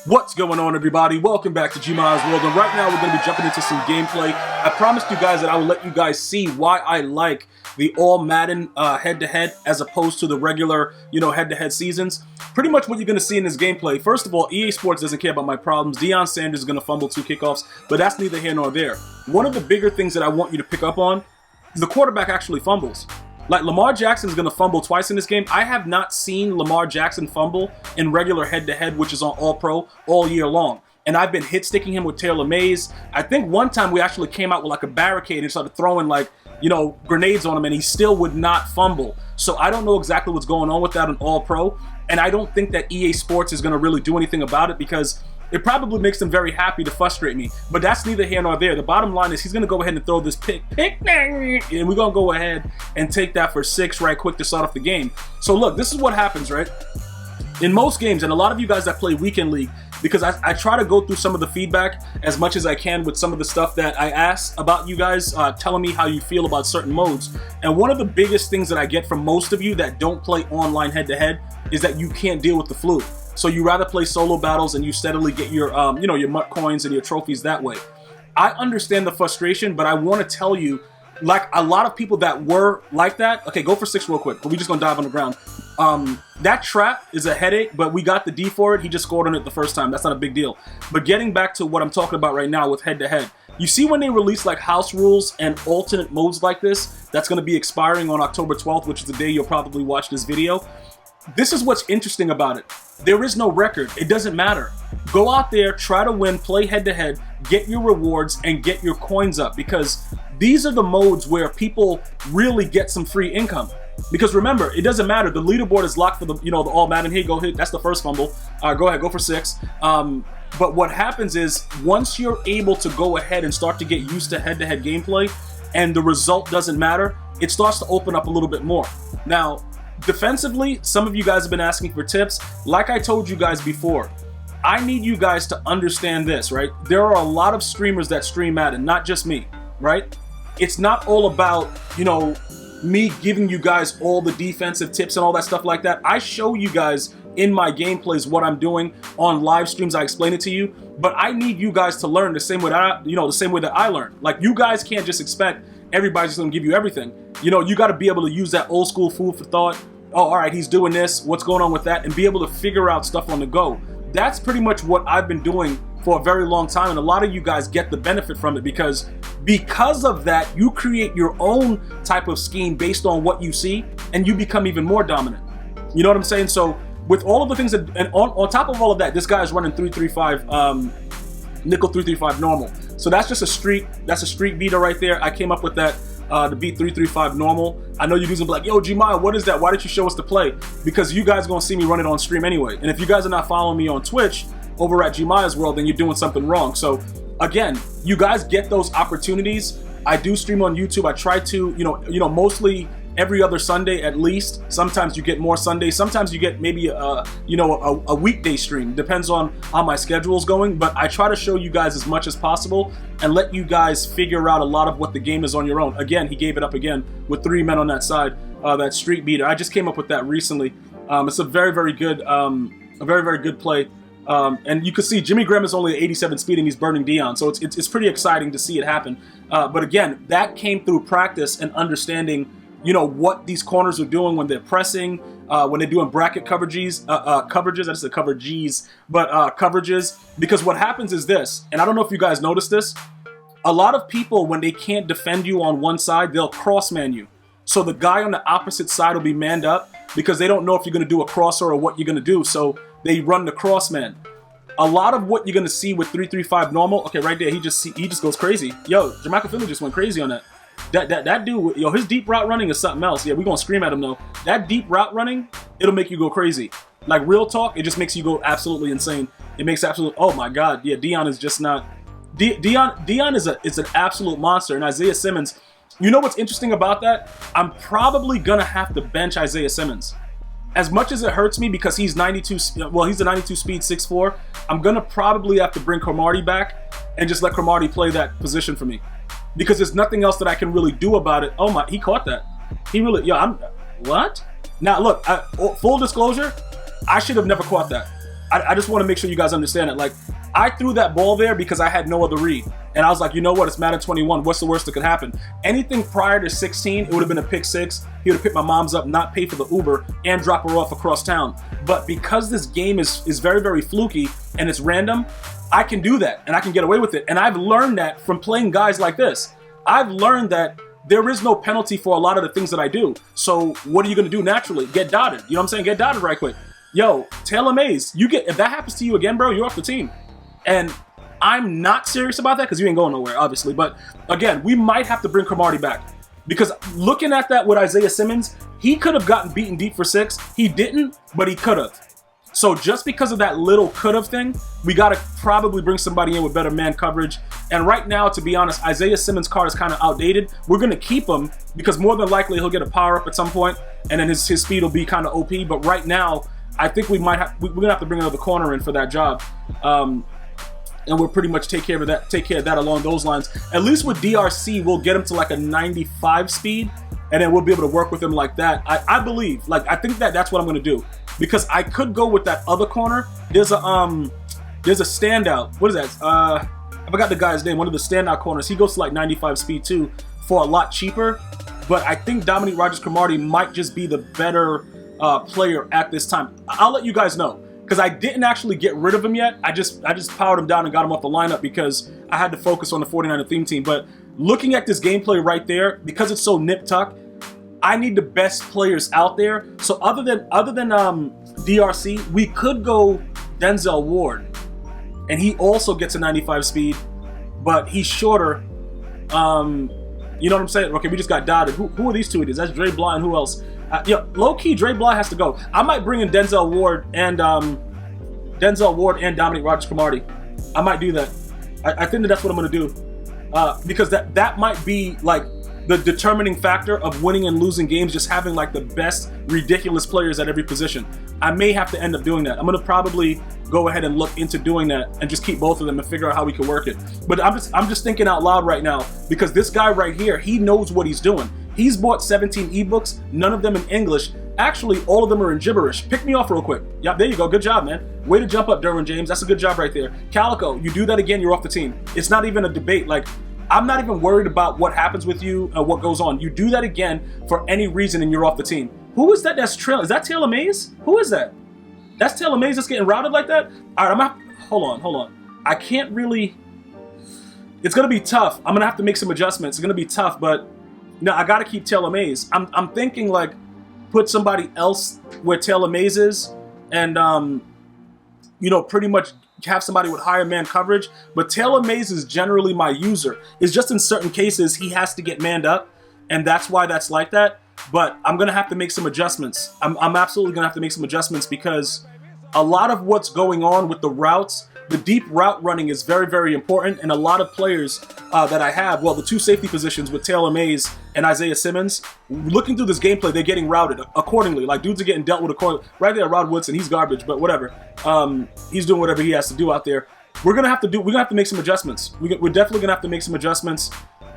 What's going on, everybody? Welcome back to GmiasWorld, and right now we're going to be jumping into some gameplay. I promised you guys that I would let you guys see why I like the all Madden head-to-head as opposed to the regular, head-to-head seasons. Pretty much what you're going to see in this gameplay. First of all, EA Sports doesn't care about my problems. Deion Sanders is going to fumble 2 kickoffs, but that's neither here nor there. One of the bigger things that I want you to pick up on is the quarterback actually fumbles. Like, Lamar Jackson is going to fumble twice in this game. I have not seen Lamar Jackson fumble in regular head-to-head, which is on All-Pro, all year long. And I've been hit-sticking him with Taylor Mays. I think one time we actually came out with like a barricade and started throwing grenades on him, and he still would not fumble. So I don't know exactly what's going on with that in All-Pro. And I don't think that EA Sports is going to really do anything about it because it probably makes them very happy to frustrate me. But that's neither here nor there. The bottom line is he's going to go ahead and throw this pick, and we're going to go ahead and take that for 6 right quick to start off the game. So look, this is what happens, right? In most games, and a lot of you guys that play Weekend League, because I try to go through some of the feedback as much as I can with some of the stuff that I ask about you guys, telling me how you feel about certain modes. And one of the biggest things that I get from most of you that don't play online head-to-head is that you can't deal with the flu. So you rather play solo battles and you steadily get your, your MUT coins and your trophies that way. I understand the frustration, but I want to tell you, like a lot of people that were like that. Okay, go for 6 real quick, but we're just gonna dive on the ground. That trap is a headache, but we got the D for it. He just scored on it the first time. That's not a big deal. But getting back to what I'm talking about right now with head-to-head, you see when they release like house rules and alternate modes like this, that's gonna be expiring on October 12th, which is the day you'll probably watch this video. This is what's interesting about it. There is no record. It doesn't matter. Go out there, try to win, play head-to-head, get your rewards, and get your coins up, because these are the modes where people really get some free income. Because remember, it doesn't matter. The leaderboard is locked for the, the all Madden. Here, go hit. That's the first fumble. Go ahead, go for 6. But what happens is once you're able to go ahead and start to get used to head-to-head gameplay, and the result doesn't matter, it starts to open up a little bit more. Now, defensively, some of you guys have been asking for tips. Like I told you guys before, I need you guys to understand this, right? There are a lot of streamers that stream Madden, not just me, right? It's not all about, me giving you guys all the defensive tips and all that stuff like that. I show you guys in my gameplays what I'm doing on live streams. I explain it to you, but I need you guys to learn the same way that the same way that I learned. Like, you guys can't just expect everybody's just gonna give you everything. You got to be able to use that old school food for thought. Oh, all right, he's doing this. What's going on with that? And be able to figure out stuff on the go. That's pretty much what I've been doing for a very long time, and a lot of you guys get the benefit from it because of that, you create your own type of scheme based on what you see, and you become even more dominant. You know what I'm saying? So with all of the things that, and on top of all of that, this guy's running 335 nickel 335 normal. So that's just a streak. That's a streak beater right there. I came up with that to beat 335 normal. I know you guys will be like, yo, Gmia, what is that? Why didn't you show us the play? Because you guys are gonna see me run it on stream anyway. And if you guys are not following me on Twitch over at GmiasWorld, then you're doing something wrong. So again, you guys get those opportunities. I do stream on YouTube. I try to, mostly every other Sunday at least. Sometimes you get more Sundays. Sometimes you get maybe a weekday stream. Depends on how my schedule is going. But I try to show you guys as much as possible and let you guys figure out a lot of what the game is on your own. Again, he gave it up again with 3 men on that side. That street beater. I just came up with that recently. It's a very, very good, play. And you can see Jimmy Graham is only at 87 speed and he's burning Deion. So it's pretty exciting to see it happen. But again, that came through practice and understanding what these corners are doing when they're pressing, when they're doing bracket coverages, I just said coverages, but coverages. Because what happens is this, and I don't know if you guys noticed this, a lot of people, when they can't defend you on one side, they'll cross-man you. So the guy on the opposite side will be manned up because they don't know if you're going to do a crosser or what you're going to do. So they run the cross-man. A lot of what you're going to see with 335 normal, okay, right there, he just goes crazy. Yo, Jamaica Philly just went crazy on that. That dude, his deep route running is something else. Yeah, we're going to scream at him though. That deep route running, it'll make you go crazy. Like, real talk, it just makes you go absolutely insane. It makes oh my God, yeah, Deion is just not, Deion is an absolute monster. And Isaiah Simmons, you know what's interesting about that? I'm probably going to have to bench Isaiah Simmons. As much as it hurts me because he's 92, well, he's a 92 speed 6'4", I'm going to probably have to bring Cromartie back and just let Cromartie play that position for me. Because there's nothing else that I can really do about it. Oh my, he caught that. He really, what? Now look, full disclosure, I should have never caught that. I just want to make sure you guys understand it. Like, I threw that ball there because I had no other read. And I was like, you know what? It's Madden 21. What's the worst that could happen? Anything prior to 16, it would have been a pick 6. He would have picked my mom's up, not pay for the Uber, and drop her off across town. But because this game is very, very fluky and it's random, I can do that and I can get away with it. And I've learned that from playing guys like this. I've learned that there is no penalty for a lot of the things that I do. So what are you going to do naturally? Get dotted. You know what I'm saying? Get dotted right quick. Yo, Taylor Mays, if that happens to you again, bro, you're off the team. And I'm not serious about that because you ain't going nowhere, obviously. But again, we might have to bring Cromartie back. Because looking at that with Isaiah Simmons, he could have gotten beaten deep for 6. He didn't, but he could have. So just because of that little could have thing, we got to probably bring somebody in with better man coverage. And right now, to be honest, Isaiah Simmons' card is kind of outdated. We're going to keep him because more than likely he'll get a power up at some point, and then his speed will be kind of OP. But right now, I think we're going to have to bring another corner in for that job. And we'll pretty much take care of that along those lines. At least with DRC, we'll get him to like a 95 speed, and then we'll be able to work with him like that. I believe, like, I think that's what I'm going to do. Because I could go with that other corner. There's a standout. What is that? I forgot the guy's name. One of the standout corners. He goes to like 95 speed too for a lot cheaper. But I think Dominique Rodgers-Cromartie might just be the better player at this time. I'll let you guys know. Because I didn't actually get rid of him yet. I just powered him down and got him off the lineup because I had to focus on the 49er theme team. But looking at this gameplay right there, because it's so nip-tuck, I need the best players out there. So other than DRC, we could go Denzel Ward, and he also gets a 95 speed, but he's shorter. You know what I'm saying? Okay, we just got dotted. Who are these two idiots? That's Dre Bly and who else? Low key, Dre Bly has to go. I might bring in Denzel Ward and Dominique Rodgers-Cromartie. I might do that. I think that's what I'm gonna do because that might be like the determining factor of winning and losing games, just having like the best ridiculous players at every position. I may have to end up doing that. I'm gonna probably go ahead and look into doing that and just keep both of them and figure out how we can work it. But I'm just thinking out loud right now because this guy right here, he knows what he's doing. He's bought 17 ebooks, none of them in English. Actually, all of them are in gibberish. Pick me off real quick. Yep, there you go. Good job, man. Way to jump up, Derwin James. That's a good job right there. Calico, you do that again, you're off the team. It's not even a debate. Like, I'm not even worried about what happens with you and what goes on. You do that again for any reason and you're off the team. Who is that that's trailing? Is that Taylor Mays? Who is that? That's Taylor Mays that's getting routed like that? All right, hold on. I can't really, it's gonna be tough. I'm gonna have to make some adjustments. It's gonna be tough, but no, I gotta keep Taylor Mays. I'm thinking like put somebody else where Taylor Mays is and pretty much have somebody with higher man coverage, but Taylor Mays is generally my user. It's just in certain cases he has to get manned up, and that's why that's like that. But I'm gonna have to make some adjustments. I'm absolutely gonna have to make some adjustments because a lot of what's going on with the routes, the deep route running is very, very important, and a lot of players that I have, well, the two safety positions with Taylor Mays and Isaiah Simmons, looking through this gameplay, they're getting routed accordingly. Like, dudes are getting dealt with accordingly. Right there, Rod Woodson, he's garbage, but whatever. He's doing whatever he has to do out there. We're gonna have to make some adjustments. We're definitely gonna have to make some adjustments.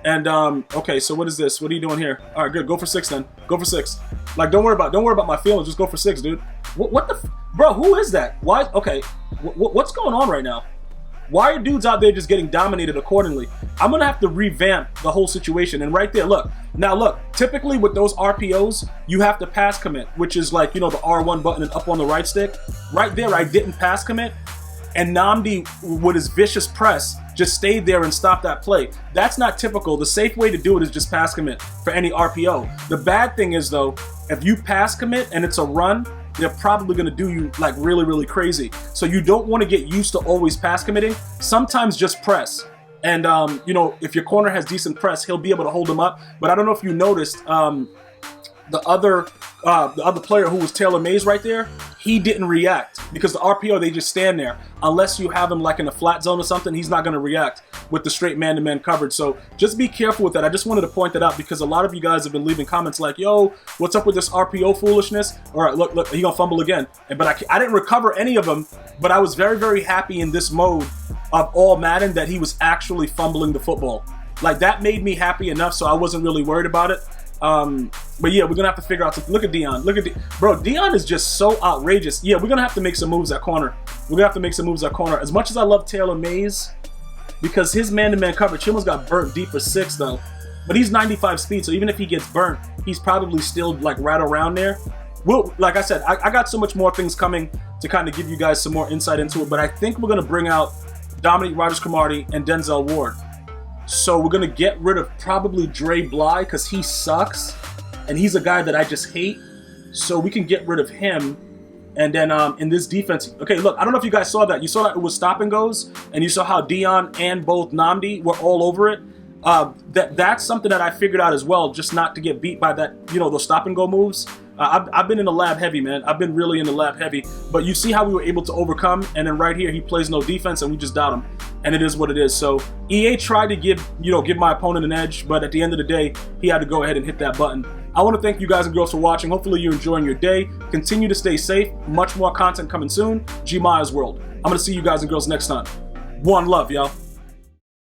And okay, so what is this? What are you doing here? All right, good. Go for 6 then. Go for 6. Like, don't worry about my feelings. Just go for 6, dude. What the, bro? Who is that? Why? Okay, what's going on right now? Why are dudes out there just getting dominated accordingly? I'm gonna have to revamp the whole situation. And right there, look. Now look. Typically with those RPOs, you have to pass commit, which is like the R1 button and up on the right stick. Right there, I didn't pass commit, and Nnamdi with his vicious press just stayed there and stopped that play. That's not typical. The safe way to do it is just pass commit for any RPO. The bad thing is though, if you pass commit and it's a run, they're probably going to do you like really, really crazy. So you don't want to get used to always pass committing. Sometimes just press. And, if your corner has decent press, he'll be able to hold him up. But I don't know if you noticed, the other player who was Taylor Mays right there, he didn't react because the RPO, they just stand there. Unless you have him like in a flat zone or something, he's not going to react with the straight man-to-man coverage. So just be careful with that. I just wanted to point that out because a lot of you guys have been leaving comments like, yo, what's up with this RPO foolishness? All right, look, he gonna fumble again. But I didn't recover any of them, but I was very, very happy in this mode of all Madden that he was actually fumbling the football. Like, that made me happy enough, so I wasn't really worried about it. But yeah, we're gonna have to figure out. Look at Deion. Bro, Deion is just so outrageous. Yeah, we're gonna have to make some moves at corner. We're gonna have to make some moves at corner. As much as I love Taylor Mays, because his man-to-man coverage, he almost got burnt deep for 6 though. But he's 95 speed, so even if he gets burnt, he's probably still like right around there. Like I said, I got so much more things coming to kind of give you guys some more insight into it. But I think we're gonna bring out Dominique Rodgers-Cromartie and Denzel Ward. So we're gonna get rid of probably Dre Bly because he sucks, and he's a guy that I just hate. So we can get rid of him. And then in this defense, okay, look, I don't know if you guys saw that. You saw that it was stop and goes, and you saw how Deion and both Nnamdi were all over it. That's something that I figured out as well, just not to get beat by that, you know, those stop and go moves. I've been in the lab heavy, man. I've been really in the lab heavy. But you see how we were able to overcome, and then right here he plays no defense, and we just doubt him. And it is what it is. So EA tried to give my opponent an edge, but at the end of the day, he had to go ahead and hit that button. I want to thank you guys and girls for watching. Hopefully you're enjoying your day. Continue to stay safe. Much more content coming soon. GmiasWorld. I'm going to see you guys and girls next time. One love, y'all.